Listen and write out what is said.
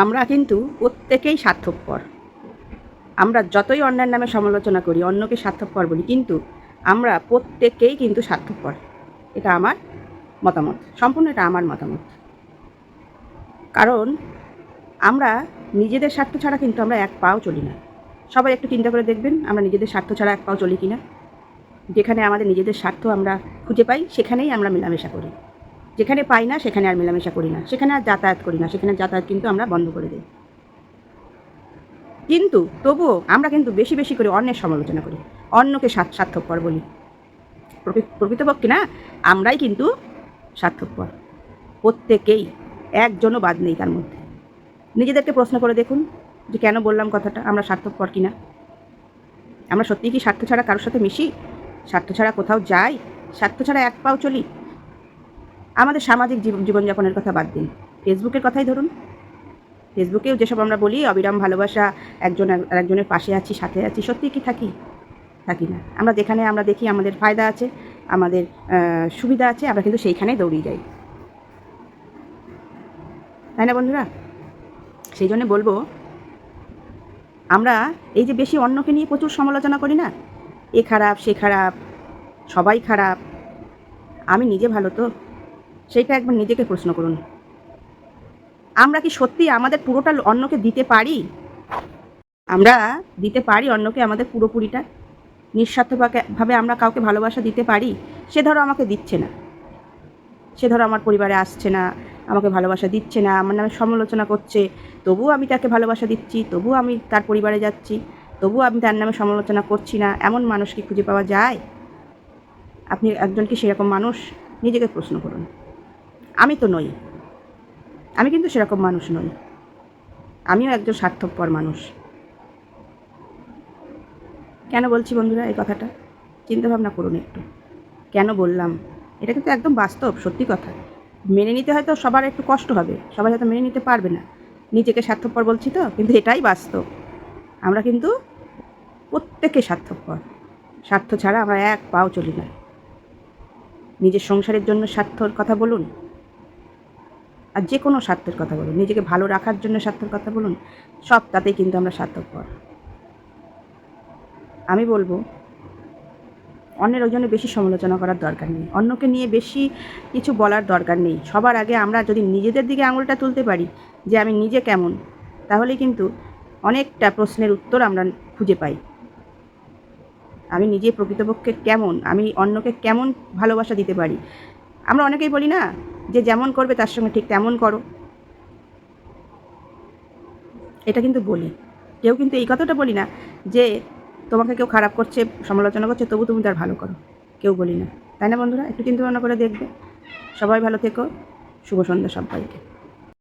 আমরা কিন্তু প্রত্যেকেই স্বার্থপর। আমরা যতই অন্যের নামে সমালোচনা করি, অন্যকে স্বার্থপর বলি, কিন্তু আমরা প্রত্যেকেই কিন্তু স্বার্থপর। এটা আমার মতামত, সম্পূর্ণ এটা আমার মতামত। কারণ আমরা নিজেদের স্বার্থ ছাড়া কিন্তু আমরা এক পাও চলি না। সবাই একটু চিন্তা করে দেখবেন, আমরা নিজেদের স্বার্থ ছাড়া এক পাও চলি কি না। যেখানে আমাদের নিজেদের স্বার্থ আমরা খুঁজে পাই, সেখানেই আমরা মেলামেশা করি। যেখানে পাই না, সেখানে আর মেলামেশা করি না, সেখানে আর যাতায়াত করি না, সেখানে যাতায়াত কিন্তু আমরা বন্ধ করে দিই। কিন্তু তবুও আমরা কিন্তু বেশি বেশি করে অন্যের সমালোচনা করি, অন্যকে স্বার্থপর বলি। প্রকৃতপক্ষে না, আমরাই কিন্তু স্বার্থপর, প্রত্যেকেই, একজনও বাদ নেই তার মধ্যে। নিজেদেরকে প্রশ্ন করে দেখুন যে কেন বললাম কথাটা, আমরা স্বার্থপর কিনা। আমরা সত্যিই কি স্বার্থ ছাড়া কারোর সাথে মিশি? স্বার্থ ছাড়া কোথাও যাই? স্বার্থ ছাড়া এক পাও চলি? আমাদের সামাজিক জীবনযাপনের কথা বাদ দিন, ফেসবুকের কথাই ধরুন। ফেসবুকেও যেসব আমরা বলি অবিরাম ভালোবাসা, একজনের পাশে আছি, সাথে আছি, সত্যিই কি থাকি না। আমরা যেখানে আমরা দেখি আমাদের ফায়দা আছে, আমাদের সুবিধা আছে, আমরা কিন্তু সেইখানেই দৌড়িয়ে যাই, তাই না বন্ধুরা? সেই জন্য বলবো, আমরা এই যে বেশি অন্যকে নিয়ে প্রচুর সমালোচনা করি না, এ খারাপ সে খারাপ, সবাই খারাপ, আমি নিজে ভালো তো? সেইটা একবার নিজেকে প্রশ্ন করুন। আমরা কি সত্যি আমাদের পুরোটা অন্যকে দিতে পারি? আমরা দিতে পারি অন্যকে আমাদের পুরোপুরিটা? নিঃস্বার্থভাবে আমরা কাউকে ভালোবাসা দিতে পারি? সে ধরো আমাকে দিচ্ছে না, সে ধরো আমার পরিবারে আসছে না, আমাকে ভালোবাসা দিচ্ছে না, আমার নামে সমালোচনা করছে, তবুও আমি তাকে ভালোবাসা দিচ্ছি, তবুও আমি তার পরিবারে যাচ্ছি, তবুও আমি তার নামে সমালোচনা করছি না, এমন মানুষ কি খুঁজে পাওয়া যায়? আপনি একজন কি সেরকম মানুষ? নিজেকে প্রশ্ন করুন। আমি তো নই, আমি কিন্তু সেরকম মানুষ নই, আমিও একজন স্বার্থপর মানুষ। কেন বলছি বন্ধুরা এই কথাটা? চিন্তাভাবনা করুন একটু, কেন বললাম। এটা কিন্তু একদম বাস্তব, সত্যি কথা। মেনে নিতে হয়তো সবার একটু কষ্ট হবে, সবাই হয়তো মেনে নিতে পারবে না, নিজেকে স্বার্থপর বলছি তো, কিন্তু এটাই বাস্তব। আমরা কিন্তু প্রত্যেকে স্বার্থপর, স্বার্থ ছাড়া আমরা এক পাও চলি না। নিজের সংসারের জন্য স্বার্থর কথা বলুন, আর যে কোনো স্বার্থের কথা বলুন, নিজেকে ভালো রাখার জন্য স্বার্থের কথা বলুন, সব তাতেই কিন্তু আমরা স্বার্থপর। আমি বলবো, অন্যের ওই জন্য বেশি সমালোচনা করার দরকার নেই, অন্যকে নিয়ে বেশি কিছু বলার দরকার নেই। সবার আগে আমরা যদি নিজেদের দিকে আঙুলটা তুলতে পারি যে আমি নিজে কেমন, তাহলে কিন্তু অনেকটা প্রশ্নের উত্তর আমরা খুঁজে পাই। আমি নিজে প্রকৃতপক্ষে কেমন, আমি অন্যকে কেমন ভালোবাসা দিতে পারি। আমরা অনেকেই বলি না যে যেমন করবে তার সঙ্গে ঠিক তেমন করো, এটা কিন্তু বলি। কেউ কিন্তু এই কথাটা বলি না যে তোমাকে কেউ খারাপ করছে, সমালোচনা করছে, তবু তুমি তার ভালো করো, কেউ বলি না, তাই না বন্ধুরা? একটু চিন্তা ভাবনা করে দেখবে। সবাই ভালো থেকো, শুভ সন্ধ্যা সবাইকে।